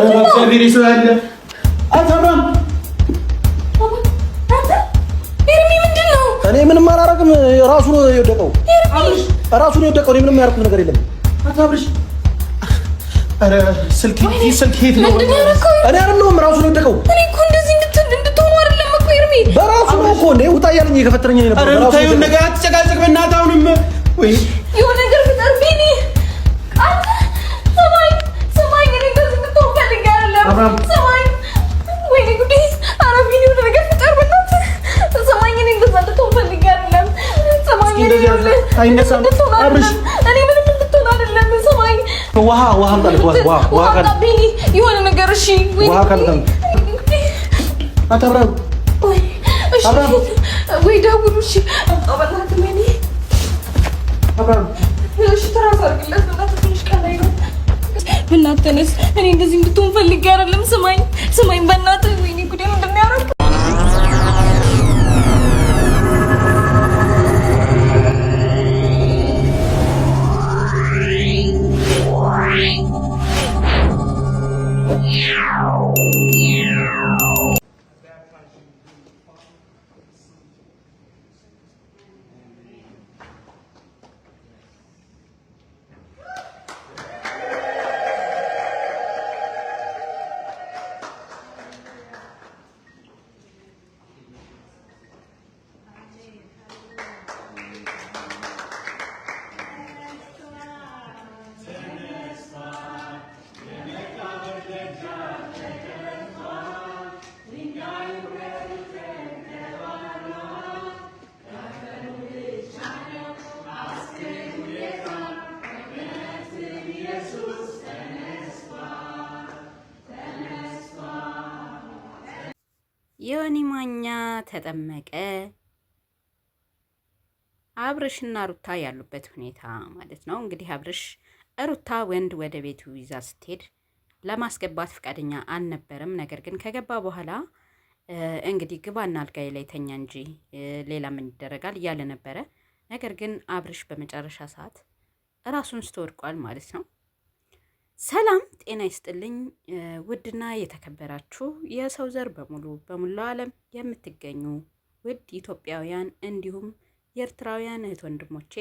እግዚአብሔር ይስዋል። አታብራም ኤርሚ ምንድን ነው? እኔ ምንም አላረግም። ራሱ ነው የወደቀው። ራሱ ነው የወደቀው። እኔ ምንም ያደረኩት ነገር የለም። አታብርሽ። ኧረ ስልክ የት ነው? እኔ አይደለሁም። ራሱ ነው የወደቀው። እኔ እኮ እንደዚህ እንድትሆኑ አይደለም እኮ ኤርሚ። በራሱ ነው እኮ እንደ ውጣ እያለኝ እየከፈተረኝ ነበር። ኧረ ታዩን ነገር አትጨቃጨቅ በእናትህ። አሁንም ወይ የሆነ ነገር ፍጠር ቢኒ። አንተ ሰማኝ እኔ እንደዚህ እንድትሆን ፈልጌ አይደለም። ሰማኝ ወይኔ ጉዴ። ኧረ ቢኒ የሆነ ነገር ፍጠር በእናትህ። ሰማኝ እኔ እንደዛ እንድትሆን ፈልጌ አይደለም። ሰማኝ አይነሳም አብርሽ። እኔ ምንም እንድትሆን አይደለም። ሰማኝ ውሃ አምጣልህ። ውሃ ካለ ቢኒ የሆነ ነገር እሺ። ውሃ ካለ አታብራም ወይ ደውሉ። እሺ በእናትህ ወይኔ አብራም እሺ ትራስ አድርግለት በእናትህ። ትንሽ ቀላይ ነው በእናትህ ተነስ። እኔ እንደዚህ እንድትሆን ፈልጌ አይደለም። ስማኝ በእናትህ። ወይኔ ጉዴ ምንድን ነው ያደረኩት? ዮኒ ማኛ ተጠመቀ። አብርሽና ሩታ ያሉበት ሁኔታ ማለት ነው እንግዲህ አብርሽ ሩታ ወንድ ወደ ቤቱ ይዛ ስትሄድ ለማስገባት ፈቃደኛ አልነበረም። ነገር ግን ከገባ በኋላ እንግዲህ ግባና አልጋይ ላይ ተኛ እንጂ ሌላ ምን ይደረጋል እያለ ነበረ። ነገር ግን አብርሽ በመጨረሻ ሰዓት ራሱን ስተወድቋል ማለት ነው። ሰላም ጤና ይስጥልኝ ውድና የተከበራችሁ የሰው ዘር በሙላው ዓለም የምትገኙ ውድ ኢትዮጵያውያን እንዲሁም የኤርትራውያን እህት ወንድሞቼ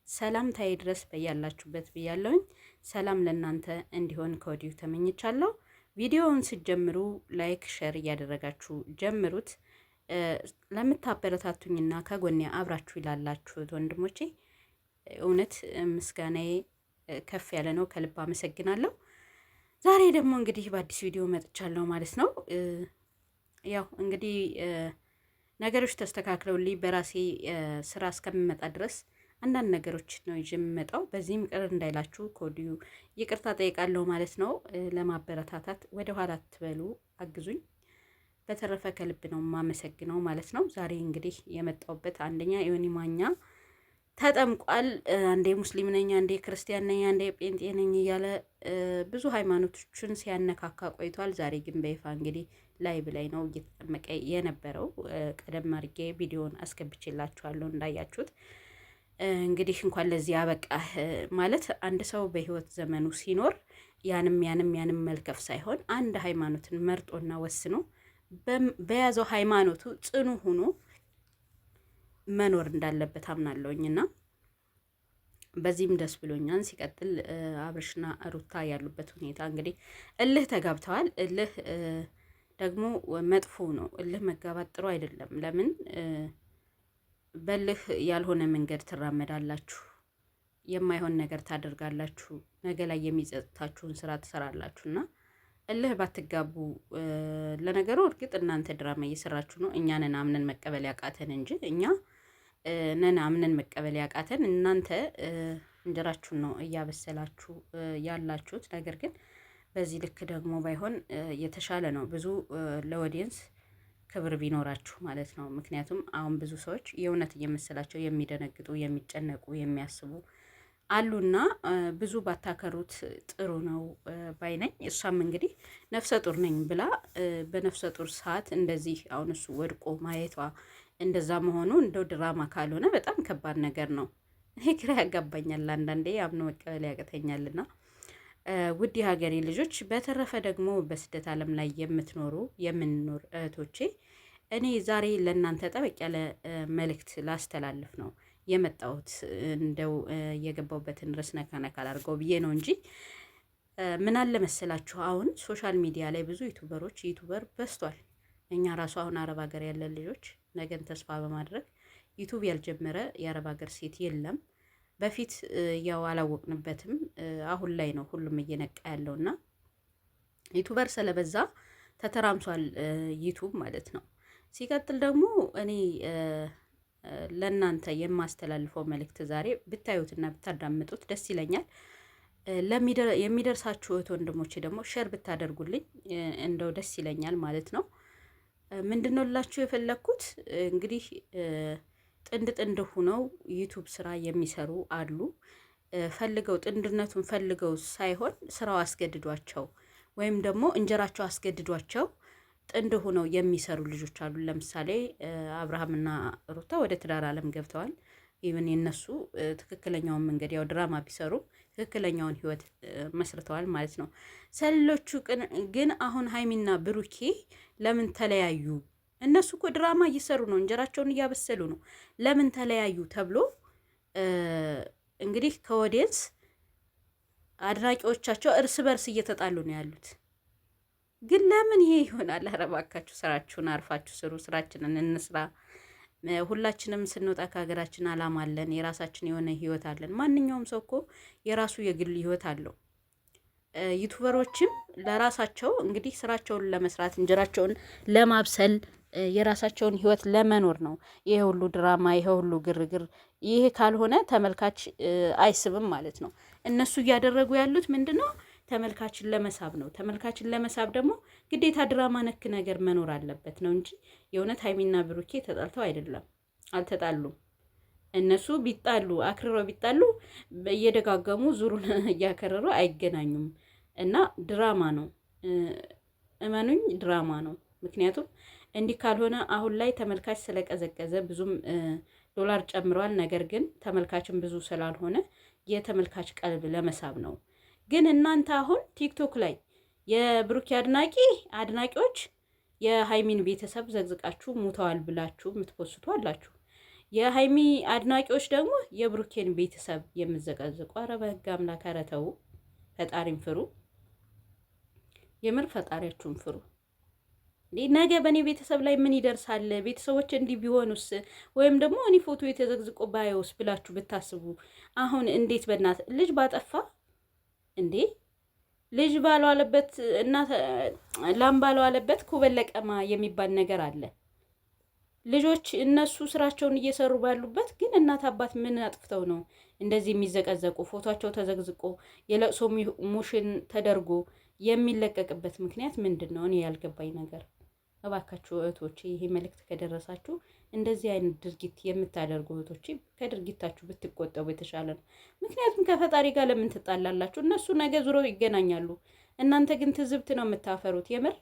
ሰላምታዬ ድረስ በያላችሁበት ብያለሁኝ። ሰላም ለእናንተ እንዲሆን ከወዲሁ ተመኝቻለሁ። ቪዲዮውን ስትጀምሩ ላይክ፣ ሼር እያደረጋችሁ ጀምሩት። ለምታበረታቱኝና ከጎኔ አብራችሁ ላላችሁ እህት ወንድሞቼ እውነት ምስጋናዬ ከፍ ያለ ነው። ከልብ አመሰግናለሁ። ዛሬ ደግሞ እንግዲህ በአዲስ ቪዲዮ መጥቻለሁ ማለት ነው። ያው እንግዲህ ነገሮች ተስተካክለውልኝ በራሴ ስራ እስከምመጣ ድረስ አንዳንድ ነገሮች ነው ይዤ የምመጣው። በዚህም ቅር እንዳይላችሁ ከወዲሁ ይቅርታ ጠይቃለሁ ማለት ነው። ለማበረታታት ወደ ኋላ አትበሉ፣ አግዙኝ። በተረፈ ከልብ ነው የማመሰግነው ማለት ነው። ዛሬ እንግዲህ የመጣሁበት አንደኛ ዮኒ ማኛ ተጠምቋል። አንዴ ሙስሊም ነኝ፣ አንዴ ክርስቲያን ነኝ፣ አንዴ ጴንጤ ነኝ እያለ ብዙ ሃይማኖቶችን ሲያነካካ ቆይቷል። ዛሬ ግን በይፋ እንግዲህ ላይቭ ላይ ነው እየተጠመቀ የነበረው። ቀደም አድርጌ ቪዲዮን አስገብቼላችኋለሁ እንዳያችሁት። እንግዲህ እንኳን ለዚህ አበቃ ማለት አንድ ሰው በህይወት ዘመኑ ሲኖር ያንም መልከፍ ሳይሆን አንድ ሃይማኖትን መርጦና ወስኖ በያዘው ሃይማኖቱ ጽኑ ሆኖ መኖር እንዳለበት አምናለሁኝና በዚህም ደስ ብሎኛል። ሲቀጥል አብርሽና ሩታ ያሉበት ሁኔታ እንግዲህ እልህ ተጋብተዋል። እልህ ደግሞ መጥፎ ነው። እልህ መጋባት ጥሩ አይደለም። ለምን በልህ ያልሆነ መንገድ ትራመዳላችሁ፣ የማይሆን ነገር ታደርጋላችሁ፣ ነገ ላይ የሚጸጽታችሁን ስራ ትሰራላችሁና እልህ ባትጋቡ። ለነገሩ እርግጥ እናንተ ድራማ እየሰራችሁ ነው። እኛ ነን አምነን መቀበል ያቃተን እንጂ እኛ ነን አምነን መቀበል ያቃተን። እናንተ እንጀራችሁን ነው እያበሰላችሁ ያላችሁት። ነገር ግን በዚህ ልክ ደግሞ ባይሆን የተሻለ ነው። ብዙ ለኦዲየንስ ክብር ቢኖራችሁ ማለት ነው። ምክንያቱም አሁን ብዙ ሰዎች የእውነት እየመሰላቸው የሚደነግጡ፣ የሚጨነቁ፣ የሚያስቡ አሉና ብዙ ባታከሩት ጥሩ ነው ባይነኝ። እሷም እንግዲህ ነፍሰ ጡር ነኝ ብላ በነፍሰ ጡር ሰዓት እንደዚህ አሁን እሱ ወድቆ ማየቷ እንደዛ መሆኑ እንደው ድራማ ካልሆነ በጣም ከባድ ነገር ነው። እኔ ግራ ያጋባኛል አንዳንዴ አምኖ መቀበል ያቅተኛልና ውድ የሀገሬ ልጆች፣ በተረፈ ደግሞ በስደት ዓለም ላይ የምንኖር እህቶቼ እኔ ዛሬ ለእናንተ ጠበቅ ያለ መልእክት ላስተላልፍ ነው የመጣሁት። እንደው የገባሁበትን ርዕስ ነካ አላድርገው ብዬ ነው እንጂ ምን አለ መሰላችሁ፣ አሁን ሶሻል ሚዲያ ላይ ብዙ ዩቱበር በዝቷል። እኛ ራሱ አሁን አረብ ሀገር ያለን ልጆች ነገን ተስፋ በማድረግ ዩቱብ ያልጀመረ የአረብ ሀገር ሴት የለም። በፊት ያው አላወቅንበትም፣ አሁን ላይ ነው ሁሉም እየነቃ ያለውና ዩቱበር ስለበዛ ተተራምሷል ዩቱብ ማለት ነው። ሲቀጥል ደግሞ እኔ ለእናንተ የማስተላልፈው መልእክት ዛሬ ብታዩትና ብታዳምጡት ደስ ይለኛል። የሚደርሳችሁ እህት ወንድሞቼ ደግሞ ሼር ብታደርጉልኝ እንደው ደስ ይለኛል ማለት ነው። ምንድነው ላችሁ የፈለኩት እንግዲህ ጥንድ ሁነው ዩቱብ ስራ የሚሰሩ አሉ። ጥንድነቱን ፈልገው ሳይሆን ስራው አስገድዷቸው ወይም ደግሞ እንጀራቸው አስገድዷቸው ጥንድ ሁነው የሚሰሩ ልጆች አሉ። ለምሳሌ አብርሃምና ሩታ ወደ ትዳር ዓለም ገብተዋል። ኢቭን የነሱ ትክክለኛውን መንገድ ያው ድራማ ቢሰሩ ትክክለኛውን ህይወት መስርተዋል ማለት ነው። ሰሎቹ ግን አሁን ሀይሚና ብሩኬ ለምን ተለያዩ? እነሱ እኮ ድራማ እየሰሩ ነው፣ እንጀራቸውን እያበሰሉ ነው። ለምን ተለያዩ ተብሎ እንግዲህ ከኦዲየንስ አድናቂዎቻቸው እርስ በርስ እየተጣሉ ነው ያሉት። ግን ለምን ይሄ ይሆናል? ኧረ እባካችሁ ስራችሁን አርፋችሁ ስሩ፣ ስራችንን እንስራ። ሁላችንም ስንወጣ ከሀገራችን አላማ አለን፣ የራሳችን የሆነ ህይወት አለን። ማንኛውም ሰው እኮ የራሱ የግል ህይወት አለው። ዩቱበሮችም ለራሳቸው እንግዲህ ስራቸውን ለመስራት እንጀራቸውን ለማብሰል የራሳቸውን ህይወት ለመኖር ነው ይሄ ሁሉ ድራማ፣ ይሄ ሁሉ ግርግር። ይሄ ካልሆነ ተመልካች አይስብም ማለት ነው። እነሱ እያደረጉ ያሉት ምንድነው? ተመልካችን ለመሳብ ነው። ተመልካችን ለመሳብ ደግሞ ግዴታ ድራማ ነክ ነገር መኖር አለበት ነው እንጂ የእውነት ሀይሚና ብሩኬ ተጣልተው አይደለም፣ አልተጣሉም። እነሱ ቢጣሉ አክርረው ቢጣሉ እየደጋገሙ ዙሩን እያከረሩ አይገናኙም። እና ድራማ ነው፣ እመኑኝ ድራማ ነው። ምክንያቱም እንዲህ ካልሆነ አሁን ላይ ተመልካች ስለቀዘቀዘ ብዙም ዶላር ጨምሯል። ነገር ግን ተመልካችን ብዙ ስላልሆነ የተመልካች ቀልብ ለመሳብ ነው። ግን እናንተ አሁን ቲክቶክ ላይ የብሩኬ አድናቂዎች የሃይሚን ቤተሰብ ዘግዝቃችሁ ሙተዋል ብላችሁ የምትፖስቱ አላችሁ። የሃይሚ አድናቂዎች ደግሞ የብሩኬን ቤተሰብ የምትዘቀዝቁ። ኧረ በህግ አምላክ ኧረ ተው፣ ፈጣሪን ፍሩ። የምር ፈጣሪያችሁን ፍሩ። ነገ በእኔ ቤተሰብ ላይ ምን ይደርሳል? ቤተሰቦች እንዲህ ቢሆኑስ? ወይም ደግሞ እኔ ፎቶ የተዘግዝቆ ባየውስ ብላችሁ ብታስቡ አሁን እንዴት በእናት ልጅ ባጠፋ እንዴ ልጅ ባልዋለበት እናት ላም ባልዋለበት ኩበለቀማ የሚባል ነገር አለ። ልጆች እነሱ ስራቸውን እየሰሩ ባሉበት ግን እናት አባት ምን አጥፍተው ነው እንደዚህ የሚዘቀዘቁ? ፎቶቸው ተዘግዝቆ የለቅሶ ሙሽን ተደርጎ የሚለቀቅበት ምክንያት ምንድን ነው? እኔ ያልገባኝ ነገር። እባካችሁ እህቶቼ ይሄ መልእክት ከደረሳችሁ እንደዚህ አይነት ድርጊት የምታደርጉ እህቶቼ ከድርጊታችሁ ብትቆጠቡ የተሻለ ነው። ምክንያቱም ከፈጣሪ ጋር ለምን ትጣላላችሁ? እነሱ ነገ ዙሮ ይገናኛሉ። እናንተ ግን ትዝብት ነው የምታፈሩት። የምር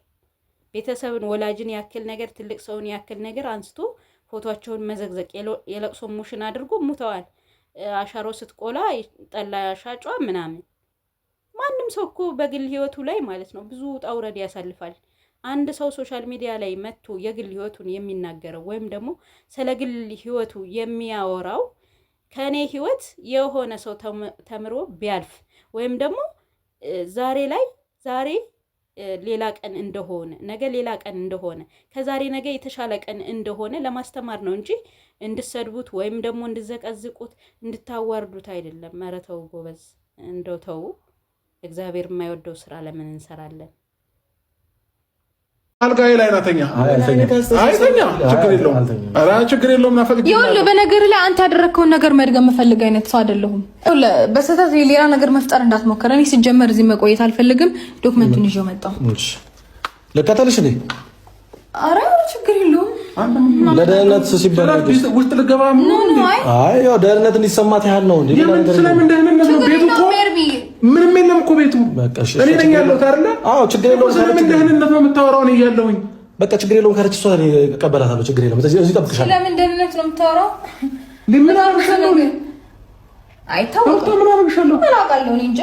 ቤተሰብን ወላጅን ያክል ነገር ትልቅ ሰውን ያክል ነገር አንስቶ ፎቶቸውን መዘግዘቅ፣ የለቅሶ ሙሽን አድርጎ ሙተዋል። አሻሮ ስትቆላ ጠላ ሻጯ ምናምን። ማንም ሰው እኮ በግል ህይወቱ ላይ ማለት ነው ብዙ ውጣ ውረድ ያሳልፋል። አንድ ሰው ሶሻል ሚዲያ ላይ መጥቶ የግል ህይወቱን የሚናገረው ወይም ደግሞ ስለ ግል ህይወቱ የሚያወራው ከኔ ህይወት የሆነ ሰው ተምሮ ቢያልፍ ወይም ደግሞ ዛሬ ሌላ ቀን እንደሆነ ነገ ሌላ ቀን እንደሆነ ከዛሬ ነገ የተሻለ ቀን እንደሆነ ለማስተማር ነው እንጂ እንድሰድቡት ወይም ደግሞ እንድዘቀዝቁት እንድታዋርዱት አይደለም። ኧረ ተው ጎበዝ፣ እንደው ተው። እግዚአብሔር የማይወደው ስራ ለምን እንሰራለን? አልጋዬ ላይ ናተኛ አይተኛ ችግር የለውም። ኧረ ችግር የለውም። ይኸውልህ በነገር ላይ አንተ ያደረግከውን ነገር መድገም የምፈልግ አይነት ሰው አይደለሁም። በስህተት ሌላ ነገር መፍጠር እንዳትሞክር። እኔ ሲጀመር እዚህ መቆየት አልፈልግም። ዶክመንቱን ይዤው መጣሁ። ልከተልሽ እንዴ? ኧረ ችግር የለውም። ለደህንነት ሲባል ውስጥ ልገባ አይ ያው ደህንነት እንዲሰማት ያህል ነው እንዴ? ስለምን ደህንነት ነው? ቤቱ እኮ ምንም የለም እኮ ቤቱ። እኔ ነኝ ያለሁት አይደለ? አዎ ችግር የለውም። ስለምን ደህንነት ነው የምታወራው? እኔ እያለሁኝ በቃ ችግር የለውም። ካለች እሷ እኔ እቀበላታለሁ። ችግር የለውም። እዚህ እጠብቅሻለሁ። ስለምን ደህንነት ነው የምታወራው? ምን አደረግሻለሁ? አይታወቅም። ምን አደረግሻለሁ? ምን አውቃለሁ እኔ እንጃ